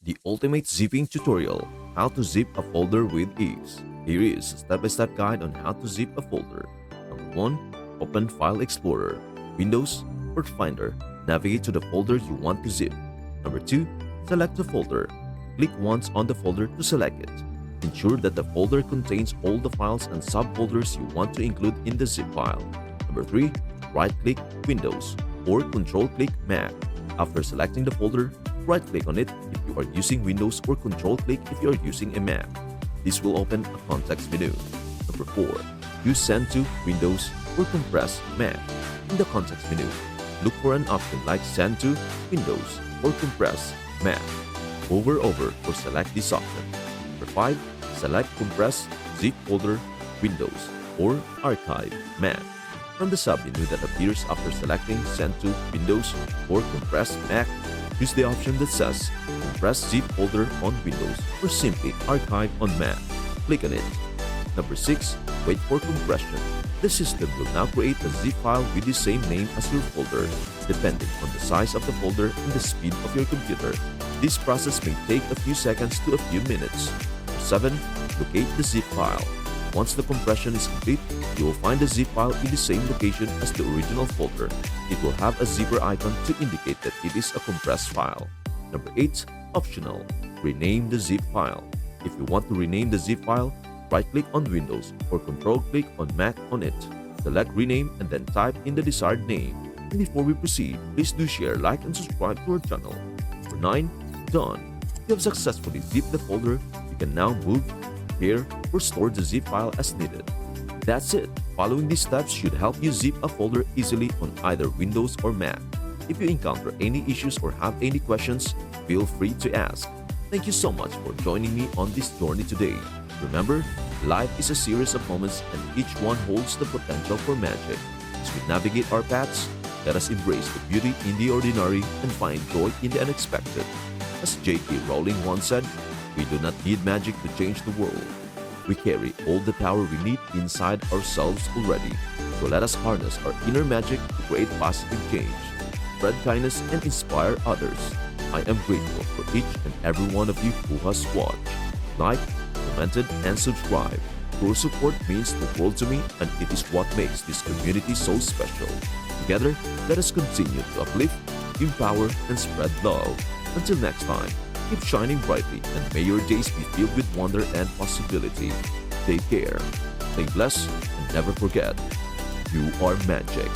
The ultimate zipping tutorial, how to zip a folder with ease. Here is a step-by-step guide on how to zip a folder. Number 1. Open File Explorer, Windows, or Finder. Navigate to the folder you want to zip. Number 2. Select the folder. Click once on the folder to select it. Ensure that the folder contains all the files and subfolders you want to include in the zip file. Number 3. Right-click Windows or Control-click Mac. After selecting the folder, right-click on it if you are using Windows or Control-click if you are using a Mac. This will open a context menu. Number 4. Use Send to Windows or Compress Mac. In the context menu, look for an option like Send to Windows or Compress Mac. Hover over or select this option. Number 5. Select Compress Zip Folder Windows or Archive Mac. From the submenu that appears after selecting Send to Windows or Compress Mac, use the option that says Compress Zip Folder on Windows or simply Archive on Mac. Click on it. Number 6. Wait for compression. The system will now create a zip file with the same name as your folder, depending on the size of the folder and the speed of your computer. This process may take a few seconds to a few minutes. Number 7. Locate the zip file. Once the compression is complete, you will find the zip file in the same location as the original folder. It will have a zipper icon to indicate that it is a compressed file. Number 8. Optional. Rename the zip file. If you want to rename the zip file, right-click on Windows or Control-click on Mac on it. Select Rename and then type in the desired name. And before we proceed, please do share, like, and subscribe to our channel. Number 9. Done. You have successfully zipped the folder. You can now move, prepare, or store the zip file as needed. That's it. Following these steps should help you zip a folder easily on either Windows or Mac. If you encounter any issues or have any questions, feel free to ask. Thank you so much for joining me on this journey today. Remember, life is a series of moments and each one holds the potential for magic. As we navigate our paths, let us embrace the beauty in the ordinary and find joy in the unexpected. As J.K. Rowling once said, we do not need magic to change the world. We carry all the power we need inside ourselves already. So let us harness our inner magic to create positive change, spread kindness, and inspire others. I am grateful for each and every one of you who has watched, liked, commented, and subscribed. Your support means the world to me, and it is what makes this community so special. Together, let us continue to uplift, empower, and spread love. Until next time, keep shining brightly and may your days be filled with wonder and possibility. Take care, stay blessed, and never forget, you are magic.